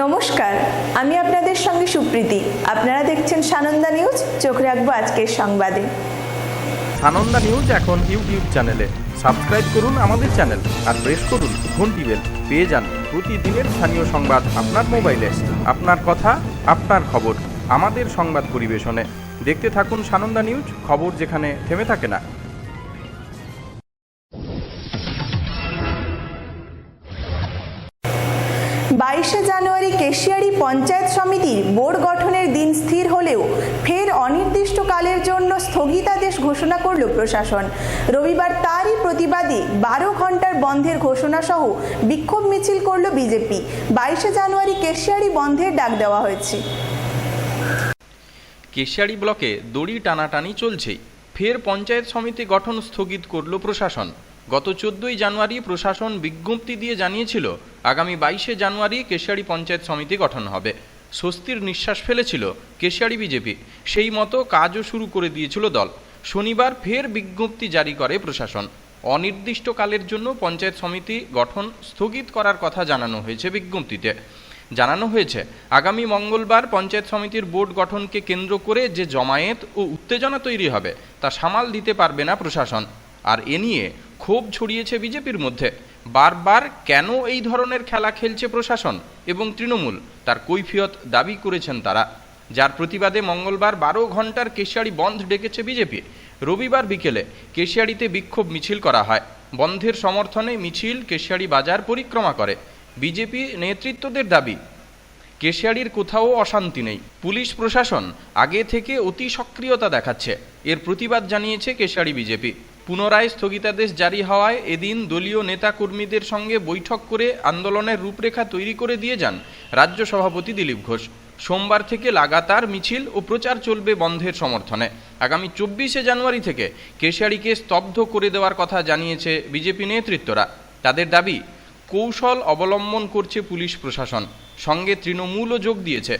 নমস্কার, আমি আপনাদের সঙ্গে সুপ্রীতি। আপনারা দেখছেন সানন্দা নিউজ। চোখ রাখবো আজকের সংবাদে। সানন্দা নিউজ এখন ইউটিউব চ্যানেলে সাবস্ক্রাইব করুন আমাদের চ্যানেল আর প্রেস করুন ঘন্টি বেল। পেয়ে যান প্রতিদিনের স্থানীয় সংবাদ আপনার মোবাইলে। আপনার কথা, আপনার খবর, আমাদের সংবাদ পরিবেশনে। দেখতে থাকুন সানন্দা নিউজ, খবর যেখানে থেমে থাকে না। 22শে জানুয়ারি কেশিয়ারি পঞ্চায়েত সমিতির বোর্ড গঠনের দিন স্থির হলেও ফের অনির্দিষ্টকালের জন্য স্থগিতাদেশ ঘোষণা করল প্রশাসন। রবিবার তারই প্রতিবাদে 12 ঘন্টার বন্ধের ঘোষণা সহ বিক্ষোভ মিছিল করল বিজেপি। 22শে জানুয়ারি কেশিয়ারি বন্ধের ডাক দেওয়া হয়েছে। কেশিয়ারি ব্লকে দড়ি টানাটানি চলছেই। ফের পঞ্চায়েত সমিতি গঠন স্থগিত করল প্রশাসন। গত 14ই জানুয়ারি প্রশাসন বিজ্ঞপ্তি দিয়ে জানিয়েছিল আগামী 22শে জানুয়ারি কেশিয়ারি পঞ্চায়েত সমিতি গঠন হবে। স্বস্তির নিঃশ্বাস ফেলেছিল কেশিয়ারি বিজেপি। সেই মতো কাজও শুরু করে দিয়েছিল দল। শনিবার ফের বিজ্ঞপ্তি জারি করে প্রশাসন। অনির্দিষ্টকালের জন্য পঞ্চায়েত সমিতি গঠন স্থগিত করার কথা জানানো হয়েছে বিজ্ঞপ্তিতে। জানানো হয়েছে আগামী মঙ্গলবার পঞ্চায়েত সমিতির বোর্ড গঠনকে কেন্দ্র করে যে জমায়েত ও উত্তেজনা তৈরি হবে তা সামাল দিতে পারবে না প্রশাসন। আর এ নিয়ে ক্ষোভ ছড়িয়েছে বিজেপির মধ্যে। বারবার কেন এই ধরনের খেলা খেলছে প্রশাসন এবং তৃণমূল, তার কৈফিয়ত দাবি করেছেন তারা। যার প্রতিবাদে মঙ্গলবার 12 ঘন্টার কেশিয়ারি বন্ধ ডেকেছে বিজেপি। রবিবার বিকেলে কেশিয়ারিতে বিক্ষোভ মিছিল করা হয়। বন্ধের সমর্থনে মিছিল কেশিয়ারি বাজার পরিক্রমা করে। বিজেপি নেতৃত্বদের দাবি, কেশিয়ারির কোথাও অশান্তি নেই। পুলিশ প্রশাসন আগে থেকে অতি সক্রিয়তা দেখাচ্ছে। এর প্রতিবাদ জানিয়েছে কেশিয়ারি বিজেপি। পুনরায় স্থগিতাদেশ জারি হওয়ায় এদিন দলীয় নেতা কর্মীদের সঙ্গে বৈঠক করে আন্দোলনের রূপরেখা তৈরি করে দিয়ে যান রাজ্য সভাপতি দিলীপ ঘোষ। সোমবার থেকে লাগাতার মিছিল ও প্রচার চলবে বন্ধের সমর্থনে। আগামী 24শে জানুয়ারি থেকে কেশিয়ারিকে স্তব্ধ করে দেওয়ার কথা জানিয়েছে বিজেপি নেতৃত্বরা। তাদের দাবি, কৌশল অবলম্বন করছে পুলিশ প্রশাসন, সঙ্গে তৃণমূলও যোগ দিয়েছে।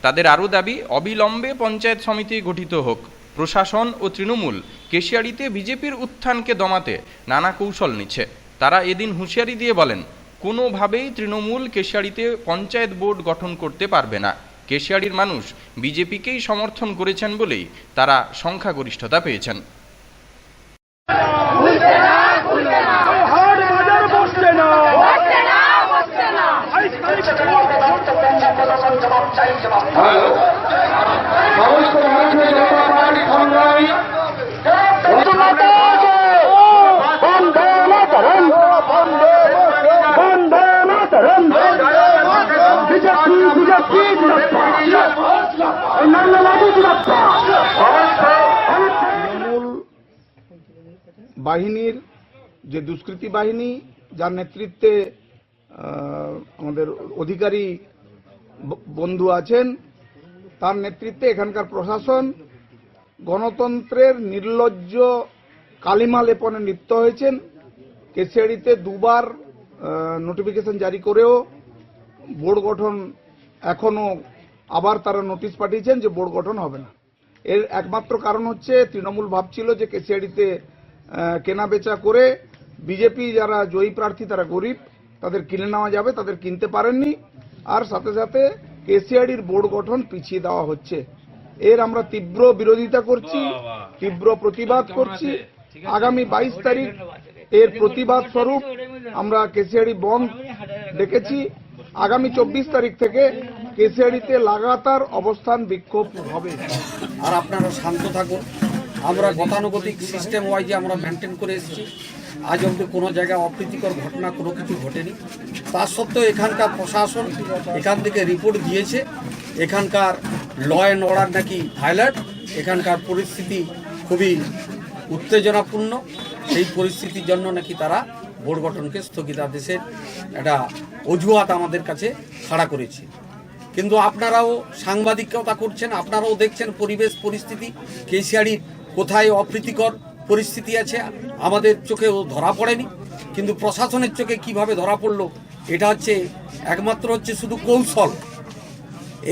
তাদের আরও দাবি, অবিলম্বে পঞ্চায়েত সমিতি গঠিত হোক। প্রশাসন ও তৃণমূল কেশিয়ারিতে বিজেপির উত্থানকে দমাতে নানা কৌশল নিচ্ছে। তারা এদিন হুঁশিয়ারি দিয়ে বলেন, কোনোভাবেই তৃণমূল কেশিয়ারিতে পঞ্চায়েত বোর্ড গঠন করতে পারবে না। কেশিয়ারির মানুষ বিজেপিকেই সমর্থন করেছেন বলেই তারা সংখ্যাগরিষ্ঠতা পেয়েছেন। বাহিনীর যে দুষ্কৃতী বাহিনী, যার নেতৃত্বে আমাদের অধিকারী বন্ধু আছেন, তার নেতৃত্বে এখানকার প্রশাসন গণতন্ত্রের নির্লজ্জ কালিমা লেপনে লিপ্ত হয়েছেন। কেশিয়ারিতে দুবার নোটিফিকেশন জারি করেও বোর্ড গঠন এখনো আবার তারা নোটিশ পাঠিয়েছেন যে বোর্ড গঠন হবে না। এর একমাত্র কারণ হচ্ছে তৃণমূল ভাবছিল যে কেশিয়ারিতে কেনা বেচা করে বিজেপি যারা জয়ী প্রার্থী তারা গরিব, তাদের কিনে নেওয়া যাবে, তাদের কিনতে পারেননি। আর সাথে সাথে কেশিয়ারির বোর্ড গঠন পিছিয়ে দেওয়া হচ্ছে। এর আমরা তীব্র বিরোধিতা করছি, তীব্র প্রতিবাদ করছি। আগামী 22 তারিখ এর প্রতিবাদ স্বরূপ আমরা কেশিয়ারি বন্ধ ডেকেছি। আগামী 24 তারিখ থেকে কেশিয়ারিতে লাগাতার অবস্থান বিক্ষোভ হবে। আর আপনারা শান্ত থাকুন। আমরা গতানুগতিক সিস্টেম ওয়াইজে আমরা মেনটেন করে এসেছি। আজ অবধি কোনো জায়গায় অপ্রীতিকর ঘটনা কোনো কিছু ঘটেনি। তা সত্ত্বেও এখানকার প্রশাসন এখান থেকে রিপোর্ট দিয়েছে এখানকার ল অ্যান্ড অর্ডার নাকি ভায়োলেট, এখানকার পরিস্থিতি খুবই উত্তেজনাপূর্ণ। সেই পরিস্থিতির জন্য নাকি তারা বোর্ড গঠনকে স্থগিতাদেশের একটা অজুহাত আমাদের কাছে খাড়া করেছে। কিন্তু আপনারাও সাংবাদিকতা করছেন, আপনারাও দেখছেন পরিবেশ পরিস্থিতি, কেশিয়ারির কোথায় অপ্রীতিকর পরিস্থিতি আছে আমাদের চোখেও ধরা পড়েনি, কিন্তু প্রশাসনের চোখে কিভাবে ধরা পড়লো এটা হচ্ছে একমাত্র হচ্ছে শুধু কৌশল।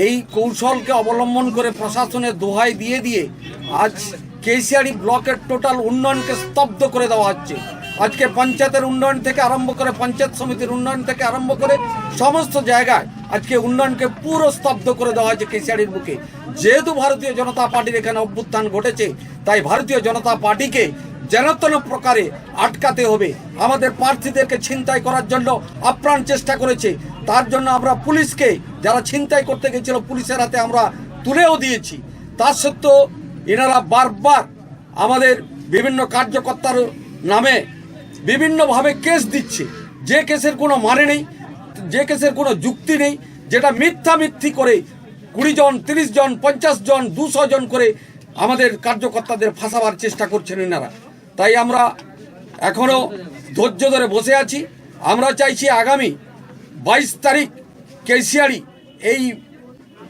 এই কৌশলকে অবলম্বন করে প্রশাসনের দোহাই দিয়ে দিয়ে আজ কেশিয়ারি ব্লকের টোটাল উন্নয়নকে স্তব্ধ করে দেওয়া হচ্ছে। আজকে পঞ্চায়েতের উন্নয়ন থেকে আরম্ভ করে পঞ্চায়েত সমিতির উন্নয়ন থেকে আরম্ভ করে সমস্ত জায়গায় আজকে উন্নয়নকে পুরো স্তব্ধ করে দেওয়া হয়েছে কেশিয়াড়ির বুকে। যেহেতু ভারতীয় জনতা পার্টির এখানে অভ্যুত্থান ঘটেছে, তাই ভারতীয় জনতা পার্টিকে যেন তেন প্রকারে আটকাতে হবে। আমাদের প্রার্থীদেরকে ছিনতাই করার জন্য আপ্রাণ চেষ্টা করেছে, তার জন্য আমরা পুলিশকে, যারা ছিনতাই করতে গেছিল, পুলিশের হাতে আমরা তুলেও দিয়েছি। তার সত্ত্বেও এনারা বারবার আমাদের বিভিন্ন কার্যকর্তার নামে বিভিন্নভাবে কেস দিচ্ছে, যে কেসের কোনো মানে নেই, যে কেসের কোনো যুক্তি নেই, যেটা মিথ্যামিথ্যি করে 20 জন, 30 জন, 50 জন, 200 জন করে আমাদের কার্যকর্তাদের ফাঁসাবার চেষ্টা করছেন এনারা। তাই আমরা এখনও ধৈর্য ধরে বসে আছি। আমরা চাইছি আগামী 22 তারিখ কেশিয়াড়ি এই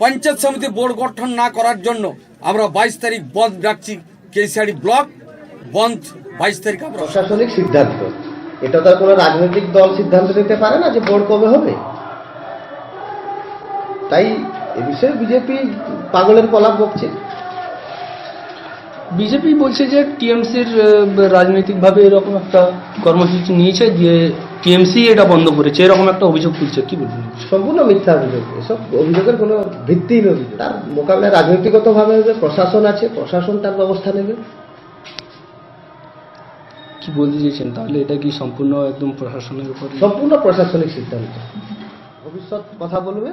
পঞ্চায়েত সমিতি বোর্ড গঠন না করার জন্য আমরা 22 তারিখ বন্ধ রাখছি। কেশিয়াড়ি ব্লক বন্ধ 22 তারিখ আমরা। প্রশাসনিক সিদ্ধান্ত, এটা তো আর কোনো রাজনৈতিক দল সিদ্ধান্ত নিতে পারে না যে বোর্ড কবে হবে। তাই এ বিষয়ে বিজেপি পাগলের কলা বকছে। বিজেপি বলছে যে টিএমসির রাজনৈতিকভাবে এরকম একটা কর্মসূচি নিয়েছে, যে টিএমসি এটা বন্ধ করেছে, এরকম একটা অভিযোগ তুলছে। কি বলবেন? সম্পূর্ণ মিথ্যা অভিযোগ, এসব অভিযোগের কোনো ভিত্তিহীন অভিযোগ। তার মোকাবিলায় রাজনৈতিকগতভাবে হবে, প্রশাসন আছে, প্রশাসন তার ব্যবস্থা নেবে। কি বলতে চেয়েছেন তাহলে? এটা কি সম্পূর্ণ একদম প্রশাসনের উপর? সম্পূর্ণ প্রশাসনিক সিদ্ধান্ত। ভবিষ্যৎ কথা বলবে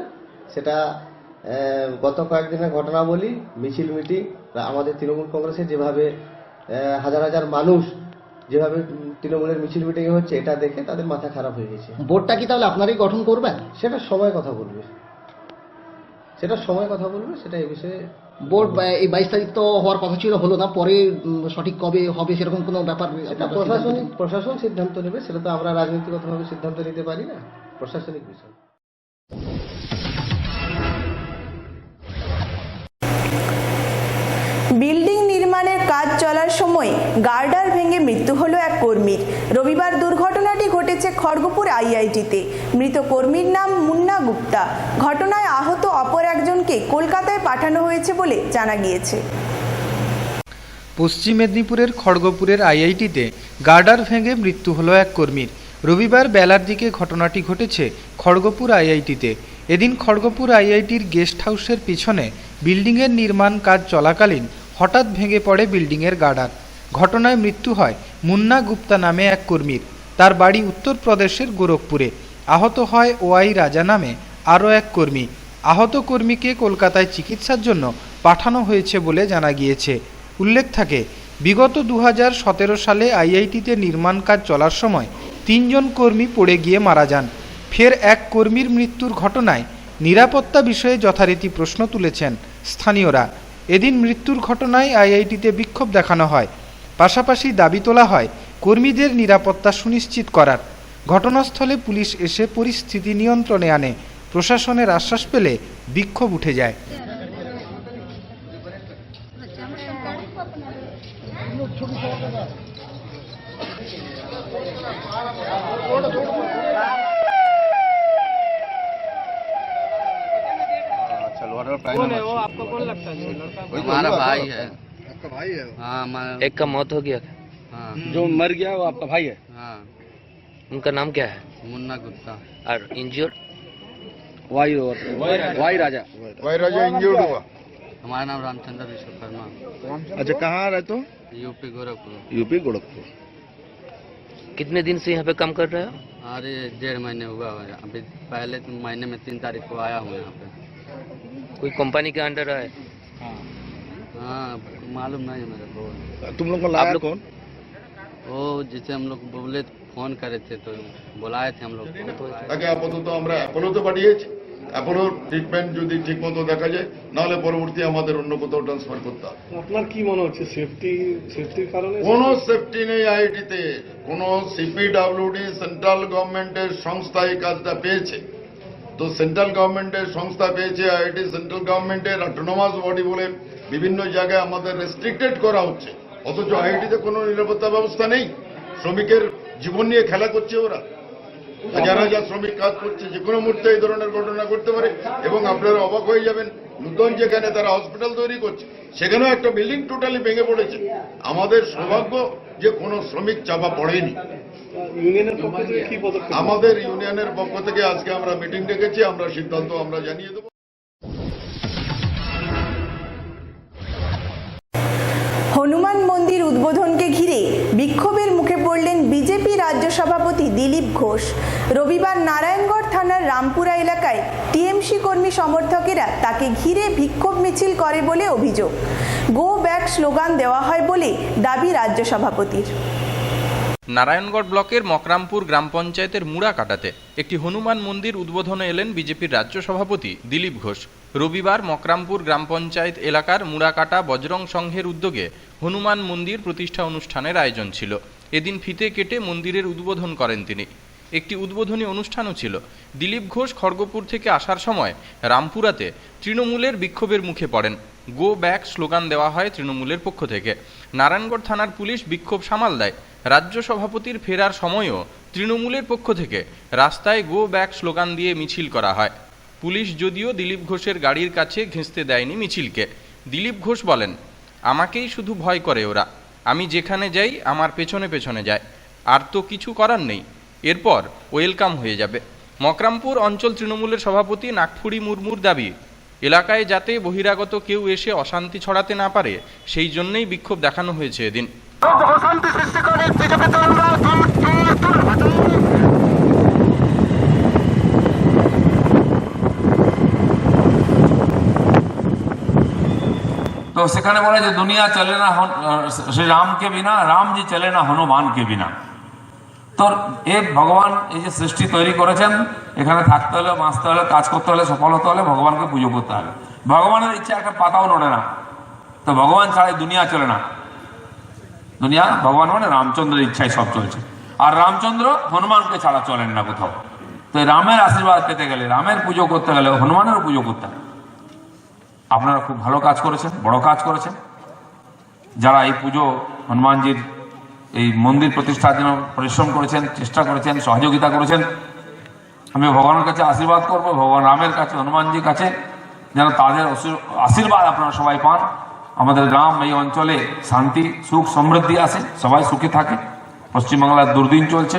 সেটা গত কয়েকদিনের ঘটনাবলী, মিছিল মিটিং, আমাদের তৃণমূল কংগ্রেসে যেভাবে হাজার হাজার মানুষ যেভাবে তৃণমূলের মিছিল মিটিং হচ্ছে, এটা দেখে তাদের মাথা খারাপ হয়ে গেছে। বোর্ডটা কি তাহলে আপনারাই গঠন করবেন? সেটা সময় কথা বলবে, সেটা সময় কথা বলবে, সেটা এই বিষয়ে। বোর্ড এই 22 তারিখ তো হওয়ার কথা ছিল, হলো না, পরে সঠিক কবে হবে সেরকম কোনো ব্যাপার? সেটা প্রশাসন সিদ্ধান্ত নেবে, সেটা তো আমরা রাজনীতিগতভাবে সিদ্ধান্ত নিতে পারি না, প্রশাসনিক বিষয়। বিল্ডিং নির্মাণের কাজ চলার সময় গার্ডার ভেঙে মৃত্যু হলো এক কর্মীর। রবিবার দুর্ঘটনাটি ঘটেছে খড়গপুর আইআইটিতে। মৃত কর্মীর নাম মুন্না গুপ্তা। ঘটনায় আহত অপর একজনকে কলকাতায় পাঠানো হয়েছে বলে জানা গিয়েছে। পশ্চিম মেদিনীপুরের খড়গপুরের আইআইটিতে গার্ডার ভেঙে মৃত্যু হলো এক কর্মীর। রবিবার বেলার দিকে ঘটনাটি ঘটেছে খড়গপুর আইআইটিতে। এদিন খড়গপুর আইআইটির গেস্ট হাউসের পিছনে বিল্ডিংয়ের নির্মাণ কাজ চলাকালীন হঠাৎ ভেঙে পড়ে বিল্ডিংয়ের গার্ডার। ঘটনায় মৃত্যু হয় মুন্না গুপ্তা নামে এক কর্মীর। তার বাড়ি উত্তরপ্রদেশের গোরখপুরে। আহত হয় ওয়াই রাজা নামে আরও এক কর্মী। আহত কর্মীকে কলকাতায় চিকিৎসার জন্য পাঠানো হয়েছে বলে জানা গিয়েছে। উল্লেখ থাকে, বিগত 2017 সালে আইআইটিতে নির্মাণ কাজ চলার সময় 3 জন কর্মী পড়ে গিয়ে মারা যান। ফের এক কর্মীর মৃত্যুর ঘটনায় নিরাপত্তা বিষয়ে যথারীতি প্রশ্ন তুলেছেন স্থানীয়রা। এদিন মৃত্যুর ঘটনায় আইআইটিতে বিক্ষোভ দেখানো হয়। পাশাপাশি দাবি তোলা হয় কর্মীদের নিরাপত্তা সুনিশ্চিত করার। ঘটনাস্থলে পুলিশ এসে পরিস্থিতি নিয়ন্ত্রণে আনে। প্রশাসনের আশ্বাস পেলে বিক্ষোভ উঠে যায়। कौन है वो? आपको कौन लगता है? हमारा भाई है। आपका भाई है? हाँ एक का मौत हो गया। हाँ जो मर गया वो आपका भाई है? हाँ। उनका नाम क्या है? मुन्ना गुप्ता। और इंज्योर्ड? वाई राजा इंजर्ड हुआ। हमारा नाम रामचंद्र विश्वकर्मा। अच्छा, कहाँ रहते हो? यूपी गोरखपुर। यूपी गोरखपुर। कितने दिन से यहाँ पे काम कर रहे हो? अरे 1.5 महीने हुआ है। अभी पहले महीने में 3 तारीख को आया हूँ यहाँ पे। कोई कंपनी के अंडर है? हाँ मालूम नहीं है मेरे को। तुम लोग को लाया कौन? वो जिसे हम लोग बोले फोन करे थे तो बुलाए थे हम लोग को। আগে আপাতত আমরা অ্যাপোলোতে পাঠিয়েছি। অ্যাপোলো ট্রিটমেন্ট যদি ঠিকমতো দেখা যায়, নাহলে পরবর্তী আমাদের অন্য কোথাও ট্রান্সফার করতে হবে। আপনার কি মনে হচ্ছে সেফটির কারণে? কোনো সেফটি নেই আইআইটিতে। কোনো সিপিডব্লিউডি সেন্ট্রাল গভর্নমেন্টের সংস্থা এই কাজটা পেয়েছে। তো সেন্ট্রাল গভর্নমেন্টের সংস্থা পেয়েছে, আইআইটি সেন্ট্রাল গভর্নমেন্টের অটোনোমাস বডি বলে বিভিন্ন জায়গায় আমাদের রেস্ট্রিক্টেড করা হচ্ছে। অথচ আইআইটিতে কোনো নিরাপত্তা ব্যবস্থা নেই। শ্রমিকের জীবন নিয়ে খেলা করছে ওরা। হাজার হাজার শ্রমিক কাজ করছে, যে কোনো মুহূর্তে এই ধরনের ঘটনা ঘটতে পারে। এবং আপনারা অবাক হয়ে যাবেন, নতুন যেখানে তারা হসপিটাল তৈরি করছে সেখানেও একটা বিল্ডিং টোটালি ভেঙে পড়েছে। আমাদের সৌভাগ্য যে কোনো শ্রমিক চাপা পড়েনি। আমাদের ইউনিয়নের পক্ষ থেকে আজকে আমরা মিটিং ডেকেছি, আমরা সিদ্ধান্ত আমরা জানিয়ে দেব। হনুমান মন্দির উদ্বোধনকে ঘিরে বিক্ষোভের মুখে পড়লেন বিজেপি রাজ্য সভাপতি দিলীপ ঘোষ। রবিবার নারায়ণগড় থানার রামপুরা এলাকায় টিএমসি কর্মী সমর্থকেরা তাকে ঘিরে বিক্ষোভ মিছিল করে বলে অভিযোগ। গো ব্যাক স্লোগান দেওয়া হয় বলে দাবি রাজ্য সভাপতির। নারায়ণগড় ব্লকের মকরামপুর গ্রাম পঞ্চায়েতের মুড়াকাটাতে একটি হনুমান মন্দির উদ্বোধনে এলেন বিজেপির রাজ্য সভাপতি দিলীপ ঘোষ। রবিবার মকরামপুর গ্রাম পঞ্চায়েত এলাকার মুড়াকাটা বজরং সংঘের উদ্যোগে হনুমান মন্দির প্রতিষ্ঠা অনুষ্ঠানের আয়োজন ছিল। এদিন ফিতে কেটে মন্দিরের উদ্বোধন করেন তিনি। একটি উদ্বোধনী অনুষ্ঠানও ছিল। দিলীপ ঘোষ খড়গপুর থেকে আসার সময় রামপুরাতে তৃণমূলের বিক্ষোভের মুখে পড়েন। গো ব্যাক স্লোগান দেওয়া হয় তৃণমূলের পক্ষ থেকে। নারায়ণগড় থানার পুলিশ বিক্ষোভ সামাল দেয়। রাজ্য সভাপতির ফেরার সময়ও তৃণমূলের পক্ষ থেকে রাস্তায় গো ব্যাক স্লোগান দিয়ে মিছিল করা হয়। পুলিশ যদিও দিলীপ ঘোষের গাড়ির কাছে ঘেঁষতে দেয়নি মিছিলকে। দিলীপ ঘোষ বলেন, আমাকেই শুধু ভয় করে ওরা, আমি যেখানে যাই আমার পেছনে পেছনে যায়, আর তো কিছু করার নেই, এরপর ওয়েলকাম হয়ে যাবে। মকরামপুর অঞ্চল তৃণমূলের সভাপতি নাগফুরি মুর্মুর দাবি, এলাকায় যাতে বহিরাগত কেউ এসে অশান্তি ছড়াতে না পারে সেই জন্যই বিক্ষোভ দেখানো হয়েছে এদিন। तो সেখানে বলে যে দুনিয়া চলে না শ্রী রামকে বিনা, রামজি চলে না হনুমানকে বিনা। তো এই ভগবান এই যে সৃষ্টি তৈরি করেছেন, এখানে থাকতে হলে, বাঁচতে হলে, কাজ করতে হলে, সফল হতে হলে ভগবানকে পুজো করতে হবে। ভগবানের ইচ্ছা একটা পাতাও নড়ে না, তো ভগবান ছাড়া দুনিয়া চলে না। দুনিয়া ভগবান মানে রামচন্দ্রের ইচ্ছায় সব চলছে, আর রামচন্দ্র হনুমানকে ছাড়া চলেন না কোথাও। তো রামের আশীর্বাদ পেতে গেলে, রামের পুজো করতে গেলে হনুমানেরও পুজো করতে হবে। আপনারা খুব ভালো কাজ করেছেন, বড় কাজ করেছেন। যারা এই পুজো হনুমানজির এই মন্দির প্রতিষ্ঠার জন্য পরিশ্রম করেছেন, চেষ্টা করেছেন, সহযোগিতা করেছেন, আমি ভগবানের কাছে আশীর্বাদ করব, ভগবান রামের কাছে, হনুমানজির কাছে, যেন তাদের আশীর্বাদ আপনারা সবাই পান। আমাদের গ্রাম, এই অঞ্চলে শান্তি, সুখ, সমৃদ্ধি আসে, সবাই সুখে থাকে। পশ্চিমবাংলার দুর্দিন চলছে,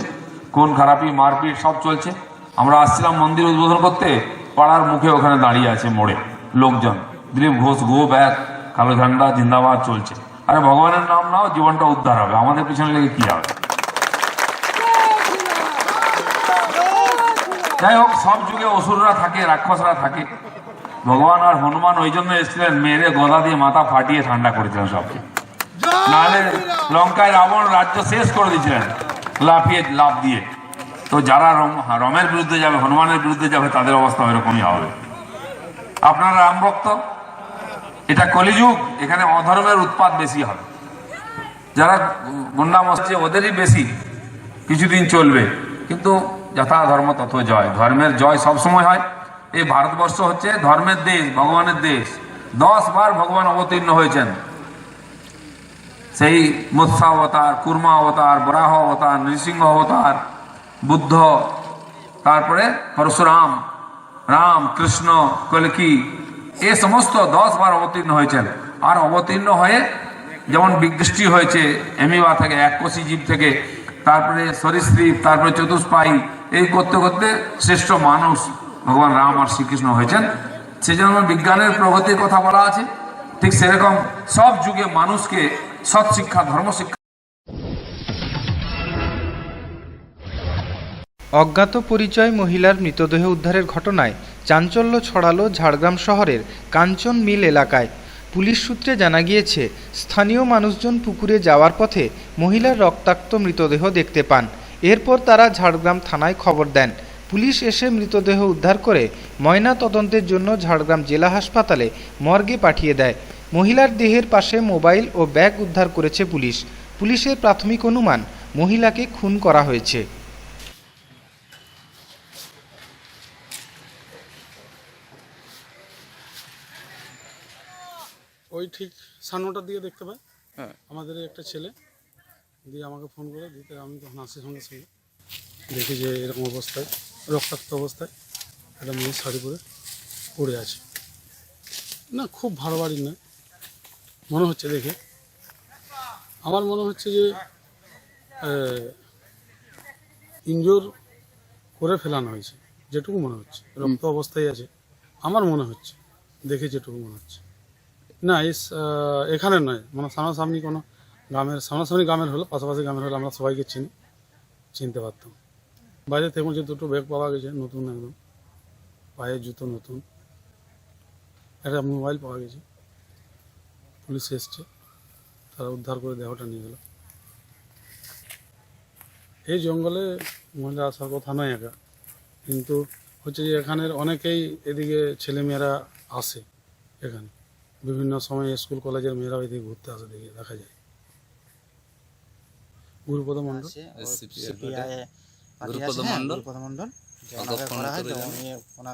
খুন খারাপি, মারপিট সব চলছে। আমরা আসছিলাম মন্দির উদ্বোধন করতে, পাড়ার মুখে ওখানে দাঁড়িয়ে আছে মোড়ে লোকজন, দিলীপ ঘোষ গো ব্যাক, কালো ঝান্ডা জিন্দাবাদ চলছে। আরে ভগবানের নাম নাও, জীবনটা উদ্ধার হবে, আমাদের পিছনে লেগে কি হবে? যাই হোক, সব যুগে অসুররা থাকে, রাক্ষসরা থাকে। ভগবান আর হনুমান ওই জন্য এসেছিলেন, মেরে গদা দিয়ে মাথা ফাটিয়ে ঠান্ডা করেছিলেন সবকে। নাহলে লঙ্কায় রাবণ রাজ্য শেষ করে দিয়েছিলেন লাফ দিয়ে। তো যারা রমের বিরুদ্ধে যাবে, হনুমানের বিরুদ্ধে যাবে, তাদের অবস্থা এরকমই হবে। আপনারা রাম ভক্ত, এটা কলিযুগ, এখানে অধর্মের উৎপাত বেশি হবে। যারা গুন্ডা মস্তি ওদেরই বেশি কিছুদিন চলবে, কিন্তু যথা ধর্ম তত জয়। ধর্মের জয় সবসময় হয়। এই ভারতবর্ষ হচ্ছে ধর্মের দেশ, ভগবানের দেশ। 10 বার ভগবান অবতীর্ণ হয়েছেন। সেই মৎস্য অবতার, কুর্মা অবতার, বরাহ অবতার, নৃসিংহ অবতার, বুদ্ধ, তারপরে পরশুরাম, রাম, কৃষ্ণ, কলকি, এ সমস্ত 10 বার অবতীর্ণ হয়েছেন। আর অবতীর্ণ হয়ে যেমন বিদৃষ্টি হয়েছে এমিবা থেকে, এককোষী জীব থেকে, তারপরে সরীসৃপ, তারপরে চতুষ্পায়ী, এই করতে করতে শ্রেষ্ঠ মানুষ ভগবান রাম আর শ্রীকৃষ্ণ হয়েছেন। সেজন্য বিজ্ঞানের প্রগতির কথা বলা আছে। ঠিক সেরকম সব যুগে মানুষকে সৎ শিক্ষা, ধর্মশিক্ষা। অজ্ঞাত পরিচয় মহিলার মৃতদেহ উদ্ধারের ঘটনায় চাঞ্চল্য ছড়ালো ঝাড়গ্রাম শহরের কাঞ্চন মিল এলাকায়। পুলিশ সূত্রে জানা গিয়েছে, স্থানীয় মানুষজন পুকুরে যাওয়ার পথে মহিলার রক্তাক্ত মৃতদেহ দেখতে পান। এরপর তারা ঝাড়গ্রাম থানায় খবর দেন। পুলিশ এসে মৃতদেহ উদ্ধার করে ময়না তদন্তের জন্য ঝাড়গ্রাম জেলা হাসপাতালে মর্গে পাঠিয়ে দেয়। মহিলার দেহের পাশে মোবাইল ও ব্যাগ উদ্ধার করেছে পুলিশ। পুলিশের প্রাথমিক অনুমান, মহিলাকে খুন করা হয়েছে। ওই ঠিক 9:30 দিকে দেখতে পাই, আমাদের একটা ছেলে দিয়ে আমাকে ফোন করে দিতে, আমি তখন আসি সঙ্গে সঙ্গে। দেখি যে এরকম অবস্থায়, রক্তাক্ত অবস্থায় একটা মেয়ে শাড়ি পরে পড়ে আছে। না, খুব ভালো বাড়ি না মনে হচ্ছে দেখে। আমার মনে হচ্ছে যে ইনজোর করে ফেলানো হয়েছে, যেটুকু মনে হচ্ছে। রক্ত অবস্থায় আছে আমার মনে হচ্ছে, দেখে যেটুকু মনে হচ্ছে। না, এখানে নয়, মানে সামনাসামনি কোনো সামনাসামনি গ্রামের হলো, পাশাপাশি গ্রামের হলে আমরা সবাইকে চিনতে পারতাম। বাইরে থেকে যে দুটো ব্যাগ পাওয়া গেছে নতুন, একদম পায়ের জুতো নতুন, একটা মোবাইল পাওয়া গেছে। পুলিশ এসছে, তারা উদ্ধার করে দেহটা নিয়ে গেল। এই জঙ্গলে মহিলা আসার কথা নয় একা, কিন্তু হচ্ছে যে এখানের অনেকেই এদিকে ছেলেমেয়েরা আসে, এখানে বিভিন্ন সময় স্কুল কলেজের মেয়েরাও এদিকে ঘুরতে আসে, দেখে দেখা যায়। গুরুপদ মণ্ডল,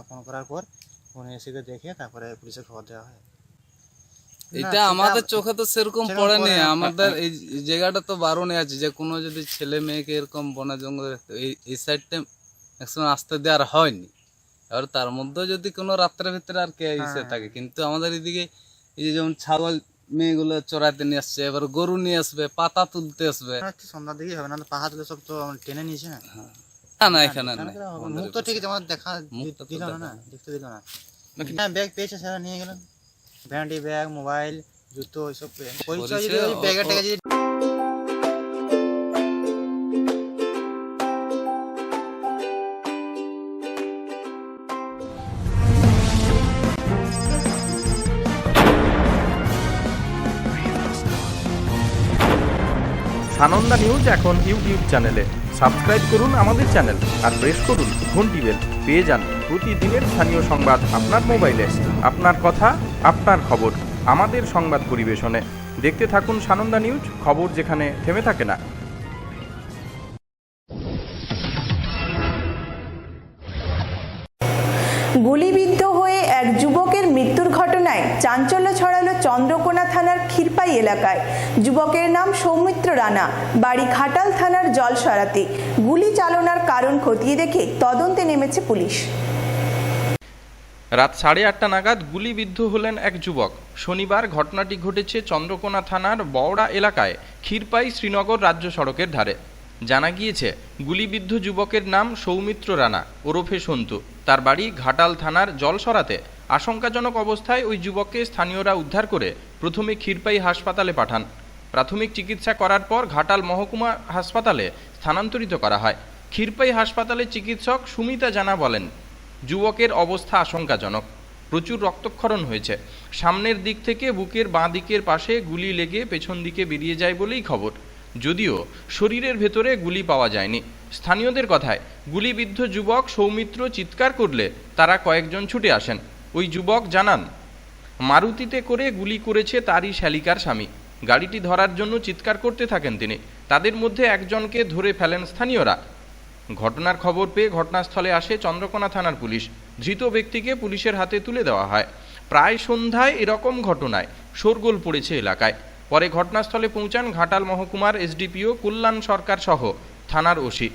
ফোন করার পর উনি এসে দেখে তারপরে পুলিশে খবর দেওয়া হয়। এটা আমাদের চোখে তো সেরকম পড়েনি। আমাদের এই জায়গাটা তো বারণে আছে যে কোনো যদি ছেলে মেয়েকে এরকম বনে জঙ্গলে এই সাইডটা ম্যাক্সিমাম আসতে দেওয়ার হয়নি। এবার তার মধ্যে যদি কোনো রাত্রের ভিতরে আর কে এসে থাকে, কিন্তু আমাদের এদিকে এই যে যেমন ছাগল মেয়েগুলো চড়াইতে নিয়ে আসছে, এবার গরু নিয়ে আসবে, পাতা তুলতে আসবে। সন্ধ্যার দিকে হবে না, পাহাড় তুলে সব তো টেনে নিয়েছে না। না, এখানে মুখ তো ঠিক আছে, আমার দেখা দিল না, দেখতে দিল না। হ্যাঁ, ব্যাগ পেয়েছে, সেটা নিয়ে গেলেন। ভ্যান্ডি ব্যাগ, মোবাইল, জুতো, এইসব পরিচয় যদি ব্যাগের টাকা যদি সানন্দা নিউজ এখন ইউটিউব চ্যানেলে। সাবস্ক্রাইব করুন আমাদের চ্যানেল আর প্রেস করুন ঘন্টি বেল। পেয়ে যান প্রতিদিনের স্থানীয় সংবাদ আপনার মোবাইলে। আপনার কথা, আপনার খবর, আমাদের সংবাদ পরিবেশনে। দেখতে থাকুন সানন্দা নিউজ, খবর যেখানে থেমে থাকে না। গুলিবিদ্ধ হয়ে এক যুবকের মৃত্যুর ঘটনায় চাঞ্চল্য ছড়ালো চন্দ্রকোনা থানার ক্ষীরপাই এলাকায়। যুবকের নাম সৌমিত্র রানা, বাড়ি ঘাটাল থানার জলসরাতে। গুলি চালনার কারণ খতিয়ে দেখে তদন্তে নেমেছে পুলিশ। রাত 8:30 নাগাদ গুলিবিদ্ধ হলেন এক যুবক। শনিবার ঘটনাটি ঘটেছে চন্দ্রকোনা থানার বওড়া এলাকায়, ক্ষীরপাই শ্রীনগর রাজ্য সড়কের ধারে। জানা গিয়েছে গুলিবিদ্ধ যুবকের নাম সৌমিত্র রানা ওরফে সন্তু। তার বাড়ি ঘাটাল থানার জলসরাতে। আশঙ্কাজনক অবস্থায় ওই যুবককে স্থানীয়রা উদ্ধার করে প্রথমে ক্ষীরপাই হাসপাতালে পাঠান। প্রাথমিক চিকিৎসা করার পর ঘাটাল মহকুমা হাসপাতালে স্থানান্তরিত করা হয়। ক্ষীরপাই হাসপাতালের চিকিৎসক সুমিতা জানা বলেন, যুবকের অবস্থা আশঙ্কাজনক, প্রচুর রক্তক্ষরণ হয়েছে। সামনের দিক থেকে বুকের বাঁ দিকের পাশে গুলি লেগে পেছন দিকে বেরিয়ে যায় বলেই খবর, যদিও শরীরের ভেতরে গুলি পাওয়া যায়নি। স্থানীয়দের কথায় গুলিবিদ্ধ যুবক সৌমিত্র চিৎকার করলে তারা কয়েকজন ছুটে আসেন। ওই যুবক জানান, মারুতিতে করে গুলি করেছে তারই শ্যালিকার স্বামী। গাড়িটি ধরার জন্য চিৎকার করতে থাকেন তিনি। তাদের মধ্যে একজনকে ধরে ফেলেন স্থানীয়রা। ঘটনার খবর পেয়ে ঘটনাস্থলে আসে চন্দ্রকোনা থানার পুলিশ। ধৃত ব্যক্তিকে পুলিশের হাতে তুলে দেওয়া হয়। প্রায় সন্ধ্যায় এরকম ঘটনায় শোরগোল পড়েছে এলাকায়। পরে ঘটনাস্থলে পৌঁছান ঘাটাল মহকুমার এসডিপিও কল্যাণ সরকার সহ থানার ওসি।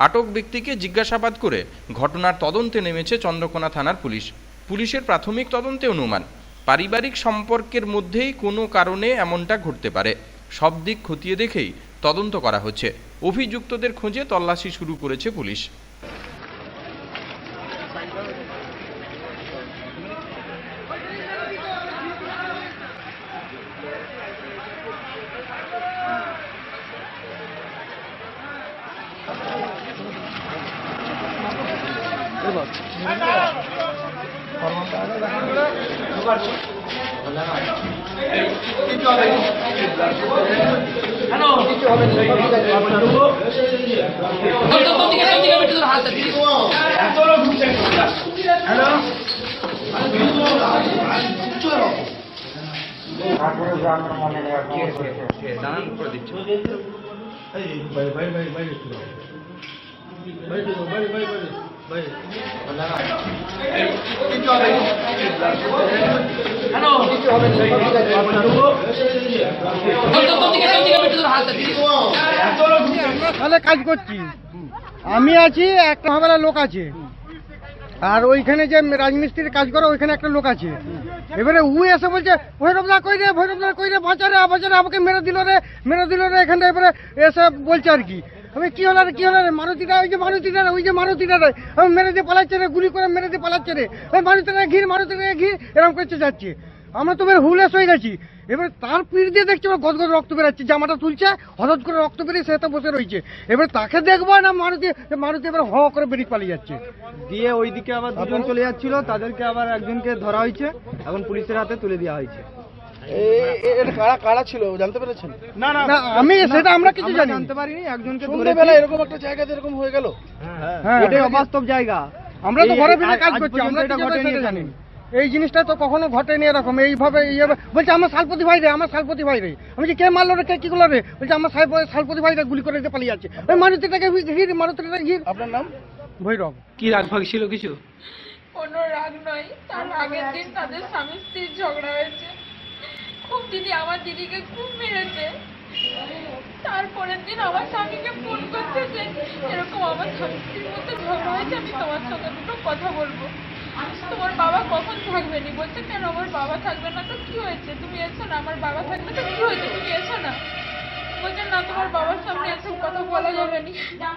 আটক ব্যক্তিকে জিজ্ঞাসাবাদ করে ঘটনার তদন্তে নেমেছে চন্দ্রকোনা থানার পুলিশ। পুলিশের প্রাথমিক তদন্তে অনুমান, পারিবারিক সম্পর্কের মধ্যেই কোনো কারণে এমনটা ঘটতে পারে। সব দিক খতিয়ে দেখেই তদন্ত করা হচ্ছে। অভিযুক্তদের খোঁজে তল্লাশি শুরু করেছে পুলিশ। তাহলে কাজ করছি, আমি আছি, একটা হামেলা লোক আছে, আর ওইখানে যে রাজমিস্ত্রির কাজ করে ওইখানে একটা লোক আছে। এবারে ও এসে বলছে ভৈরবদা কই রে, ভৈরবদা কই রে, বাঁচারে বাঁচারে, আমাকে মেরে দিল রে, মেরে দিল রে। এখানে এবারে এসে বলছে আর কি, আমি কি হলো রে, কি হলো রে, মারুতিটা, ওই যে মারুতিটা, ওই যে মারুতিটা রে, আমি মেরে দিয়ে পালাচ্ছে রে, গুলি করে মেরে দিয়ে পালাচ্ছে রে, ওই মারুতিটা ঘির, মারুতিটা ঘির, এরকম করছে যাচ্ছে। আমরা তো হুলেস হয়ে গেছি। এবার তার পিঠ দিয়ে দেখছি গদ গদ রক্ত বেরাচ্ছে, জামাটা তুলছে, হঠাৎ করে রক্ত বেরিয়ে সে তো বসে রয়েছে। এবার তাকে দেখবো না, মারুতি এবার হ করে বেরিয়ে পালিয়ে যাচ্ছে। দিয়ে ওইদিকে আবার দুজন চলে যাচ্ছিল, তাদেরকে আবার একজনকে ধরা হয়েছে, এখন পুলিশের হাতে তুলে দেওয়া হয়েছে। কারা ছিল জানতে পেরেছেন? না না, আমি সেটা আমরা কিছু জানতে পারিনি। একজনকে সন্ধ্যেবেলা এরকম একটা জায়গাতে এরকম হয়ে গেল। হ্যাঁ, এটাই অবাস্তব জায়গা। আমরা তো ঘরে ফিরে কাজ করছি, আমরা এটা ঘটেনি জানি। এই জিনিসটা তো কখনো ঘটেনি এরকম, এইভাবে বলছে আমার শালপতি ভাই রে, আমার শালপতি ভাই রে। আমি যে কে মারলো রে, কে কি করলো রে, বলছে আমার শালপতি ভাই রে, গুলি করে দিতে পালিয়ে যাচ্ছে। ওই মারুতিটাকে ঘির, মারুতিটাকে ঘির। আপনার নাম? ভৈরব। কি রাগ ভাগ ছিল কিছু? কোনো রাগ নয়, তার আগের দিন তাদের স্বামী স্ত্রীর ঝগড়া হয়েছে। খুব দিদি আমার দিদিকে খুব মেরেছে। তারপরের দিন আমার স্বামীকে ফোন করতেছে, এরকম আমার স্বামী স্ত্রীর মধ্যে ঝগড়া হয়েছে, আমি তোমার সঙ্গে দুটো কথা বলবো। তোমার বাবা কখন থাকবে নি? বলছে কেন আমার বাবা থাকবে না তো কি হয়েছে, তুমি এসো না। আমার বাবা থাকবে তো কি হয়েছে, তুমি এসো না। বলছে না, তোমার বাবার সামনে এসব কথা বলা যাবে না,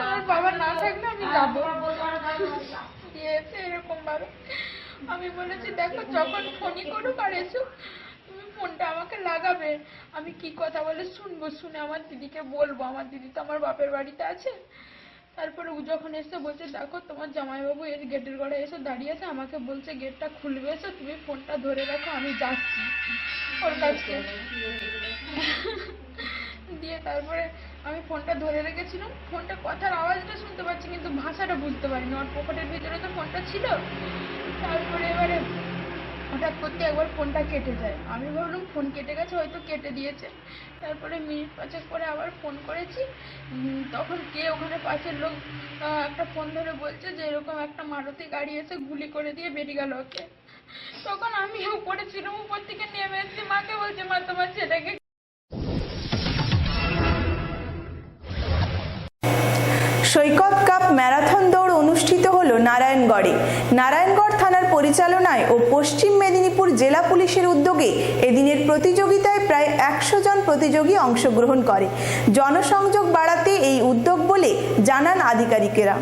তোমার বাবা না থাকলে আমি যাবো। দিয়েছে এরকম ভাবে। আমি বলেছি দেখো, যখন ফোনই করুক আর এসো, তুমি ফোনটা আমাকে লাগাবে, আমি কি কথা বলে শুনবো, শুনে আমার দিদিকে বলবো। আমার দিদি তো আমার বাপের বাড়িতে আছে। তারপরে ও যখন এসে বলছে দেখো তোমার জামাইবাবু এর গেটের ঘরে এসে দাঁড়িয়ে আছে, আমাকে বলছে গেটটা খুলবে, এসো তুমি ফোনটা ধরে রাখো, আমি যাচ্ছি ওর কাছে। দিয়ে তারপরে আমি ফোনটা ধরে রেখেছিলাম, ফোনটা কথার আওয়াজটা শুনতে পাচ্ছি কিন্তু ভাষাটা বুঝতে পারিনি, ওর পকেটের ভিতরে তো ফোনটা ছিল। তারপরে এবারে হঠাৎ করতে একবার ফোনটা কেটে যায়, আমি ভাবলাম ফোন কেটে গেছে, হয়তো কেটে দিয়েছে। তারপরে মিনিট 5 পরে আবার ফোন করেছি, তখন কে ওখানে পাশের লোক একটা ফোন ধরে বলছে যে এরকম একটা মারুতি গাড়ি এসে গুলি করে দিয়ে বেরিয়ে গেল ওকে। তখন আমি উপরে ছিলাম, উপর থেকে নেমে এসেছি, মাকে বলছে মা তোমার ছেলেকে। সৈকত কাপ ম্যারাথন দৌড় অনুষ্ঠিত হলো নারায়ণগড়ে। নারায়ণগড় থানার পরিচালনায় ও পশ্চিম মেদিনীপুর জেলা পুলিশের উদ্যোগে এদিনের প্রতিযোগিতায় প্রায় 100 জন প্রতিযোগী অংশগ্রহণ করে। জনসংযোগ বাড়াতে এই উদ্যোগ বলে জানান আধিকারিকেরা।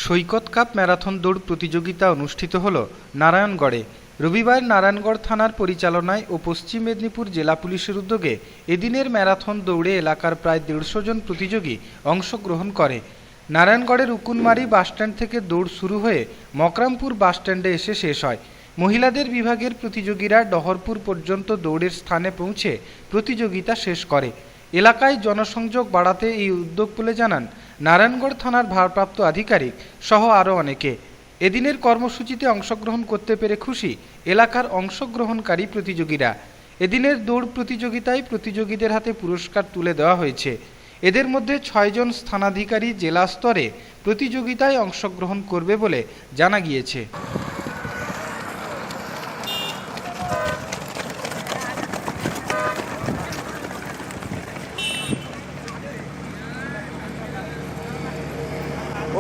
সৈকত কাপ ম্যারাথন দৌড় প্রতিযোগিতা অনুষ্ঠিত হলো নারায়ণগড়ে। রবিবার নারায়ণগড় থানার পরিচালনায় ও পশ্চিম মেদিনীপুর জেলা পুলিশের উদ্যোগে এদিনের ম্যারাথন দৌড়ে এলাকার প্রায় 150 জন প্রতিযোগী অংশগ্রহণ করে। নারায়ণগড়ের উকুনমারি বাসস্ট্যান্ড থেকে দৌড় শুরু হয়ে মকরামপুর বাসস্ট্যান্ডে এসে শেষ হয়। মহিলাদের বিভাগের প্রতিযোগীরা ডহরপুর পর্যন্ত দৌড়ের স্থানে পৌঁছে প্রতিযোগিতা শেষ করে। এলাকায় জনসংযোগ বাড়াতে এই উদ্যোগ বলে জানান নারায়ণগড় থানার ভারপ্রাপ্ত আধিকারিক সহ আরও অনেকে। এদিনের কর্মসূচিতে অংশগ্রহণ করতে পেরে খুশি এলাকার অংশগ্রহণকারী প্রতিযোগীরা। এদিনের দৌড় প্রতিযোগিতায় প্রতিযোগীদের হাতে পুরস্কার তুলে দেওয়া হয়েছে। এদের মধ্যে 6 জন স্থানাধিকারী জেলা স্তরে প্রতিযোগিতায় অংশগ্রহণ করবে বলে জানা গিয়েছে।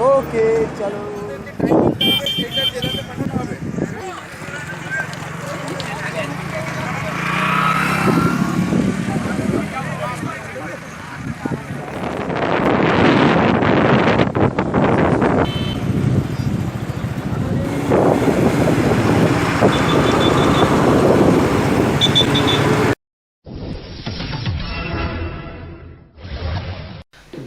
ওকে চলো।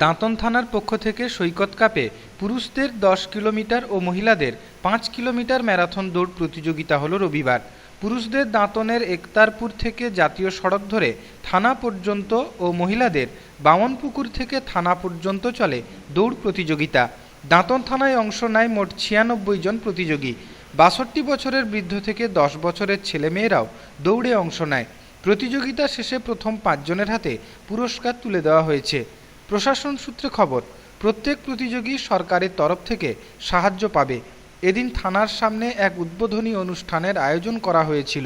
দাঁতন থানার পক্ষ থেকে সৈকত কাপে পুরুষদের 10 কিলোমিটার ও মহিলাদের 5 কিলোমিটার ম্যারাথন দৌড় প্রতিযোগিতা হলো রবিবার। পুরুষদের দাঁতনের একতারপুর থেকে জাতীয় সড়ক ধরে থানা পর্যন্ত ও মহিলাদের বামনপুকুর থেকে থানা পর্যন্ত চলে দৌড় প্রতিযোগিতা। দাঁতন থানায় অংশ নেয় মোট 96 জন প্রতিযোগী। 62 বছরের বৃদ্ধ থেকে 10 বছরের ছেলেমেয়েরাও দৌড়ে অংশ নেয়। প্রতিযোগিতা শেষে প্রথম 5 জনের হাতে পুরস্কার তুলে দেওয়া হয়েছে। প্রশাসন সূত্রে খবর, প্রত্যেক প্রতিযোগী সরকারের তরফ থেকে সাহায্য পাবে। এদিন থানার সামনে এক উদ্বোধনী অনুষ্ঠানের আয়োজন করা হয়েছিল।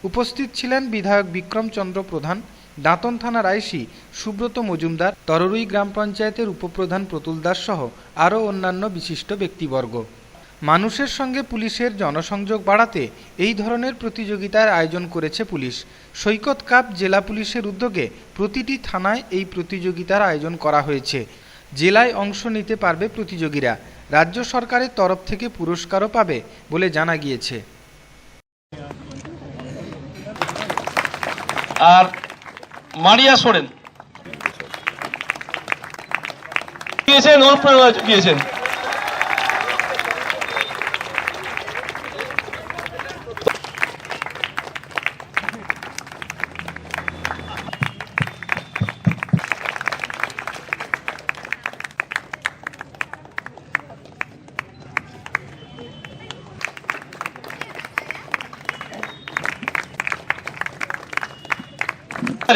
উপস্থিত ছিলেন বিধায়ক বিক্রমচন্দ্র প্রধান, দাঁতন থানার আইসি সুব্রত মজুমদার, তররুই গ্রাম পঞ্চায়েতের উপপ্রধান প্রতুল দাস সহ আরও অন্যান্য বিশিষ্ট ব্যক্তিবর্গ। মানুষের সঙ্গে পুলিশের জনসংযোগ বাড়াতে এই ধরনের প্রতিযোগিতার আয়োজন করেছে পুলিশ। সৈকত কাপ জেলা পুলিশের উদ্যোগে প্রতিটি থানায় এই প্রতিযোগিতার আয়োজন করা হয়েছে। জেলায় অংশ নিতে পারবে প্রতিযোগীরা। রাজ্য সরকারের তরফ থেকে পুরস্কারও পাবে বলে জানা গিয়েছে। আর মারিয়া সোরেন গিয়েছেন, অনুপ্রেরণা গিয়েছেন।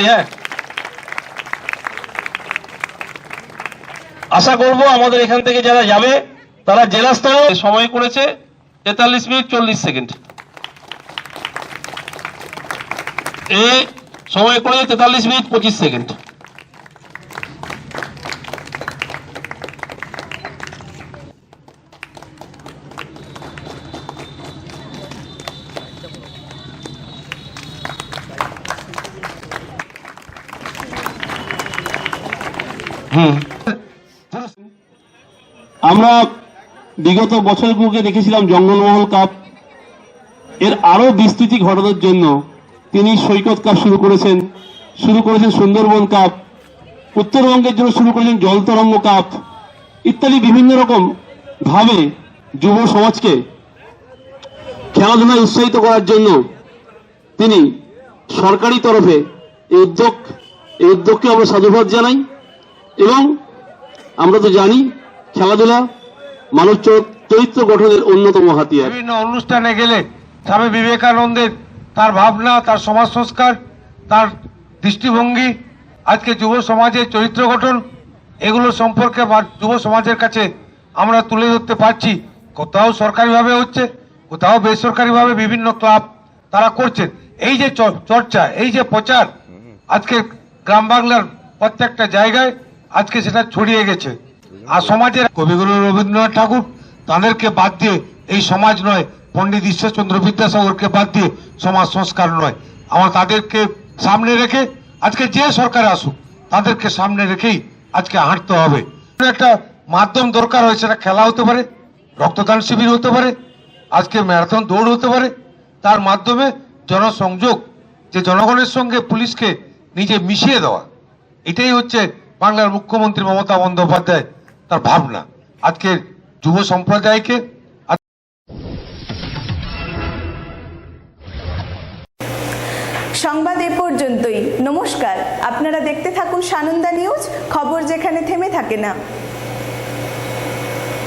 হ্যাঁ, আশা করব আমাদের এখান থেকে যারা যাবে তারা জেলা স্তরে সময় করেছে 43 মিনিট 40 সেকেন্ড। এই সময় করে 43 মিনিট 25 সেকেন্ড। আমরা বিগত বছরগুলোকে দেখেছিলাম জঙ্গলমহল কাপ, এর আরো বিস্তৃতি ঘটানোর জন্য তিনি সৈকত কাপ শুরু করেছেন সুন্দরবন কাপ, উত্তরবঙ্গের জন্য শুরু করেছেন জলতরঙ্গ কাপ ইত্যাদি বিভিন্ন রকম ভাবে যুব সমাজকে খেলাধুলায় উৎসাহিত করার জন্য তিনি সরকারি তরফে এই উদ্যোগকে আমরা সাধুবাদ জানাই। এবং আমরা তো জানি খেলাধুলা মানুষ চরিত্র গঠনের অন্যতম হাতিয়ার। বিভিন্ন অনুষ্ঠানে গেলে স্বামী বিবেকানন্দের তার ভাবনা, তার সমাজ সংস্কার, তার দৃষ্টিভঙ্গি, আজকে যুব সমাজের চরিত্র গঠন, এগুলো সম্পর্কে যুব সমাজের কাছে আমরা তুলে ধরতে পারছি। কোথাও সরকারিভাবে হচ্ছে, কোথাও বেসরকারিভাবে বিভিন্ন ক্লাব তারা করছেন। এই যে চর্চা, এই যে প্রচার আজকে গ্রাম বাংলার প্রত্যেকটা জায়গায় আজকে সেটা ছড়িয়ে গেছে। আর সমাজের কবিগুরু রবীন্দ্রনাথ ঠাকুর, তাদেরকে বাদ দিয়ে এই সমাজ নয়, পণ্ডিত ঈশ্বরচন্দ্র বিদ্যাসাগরকে বাদ দিয়ে সমাজ সংস্কার নয়। আমরা তাদেরকে সামনে রেখে আজকে যে সরকার আসুক তাদেরকে সামনে রেখেই আজকে হাঁটতে হবে। একটা মাধ্যম দরকার হয়, সেটা খেলা হতে পারে, রক্তদান শিবির হতে পারে, আজকে ম্যারাথন দৌড় হতে পারে। তার মাধ্যমে জনসংযোগ, যে জনগণের সঙ্গে পুলিশকে নিজে মিশিয়ে দেওয়া, এটাই হচ্ছে বাংলার মুখ্যমন্ত্রী মমতা বন্দ্যোপাধ্যায় তার ভাবনা। আজকের যুব সম্প্রদায়কে সংবাদ এ পর্যন্তই। নমস্কার। আপনারা দেখতে থাকুন সানন্দা নিউজ, খবর যেখানে থেমে থাকে না।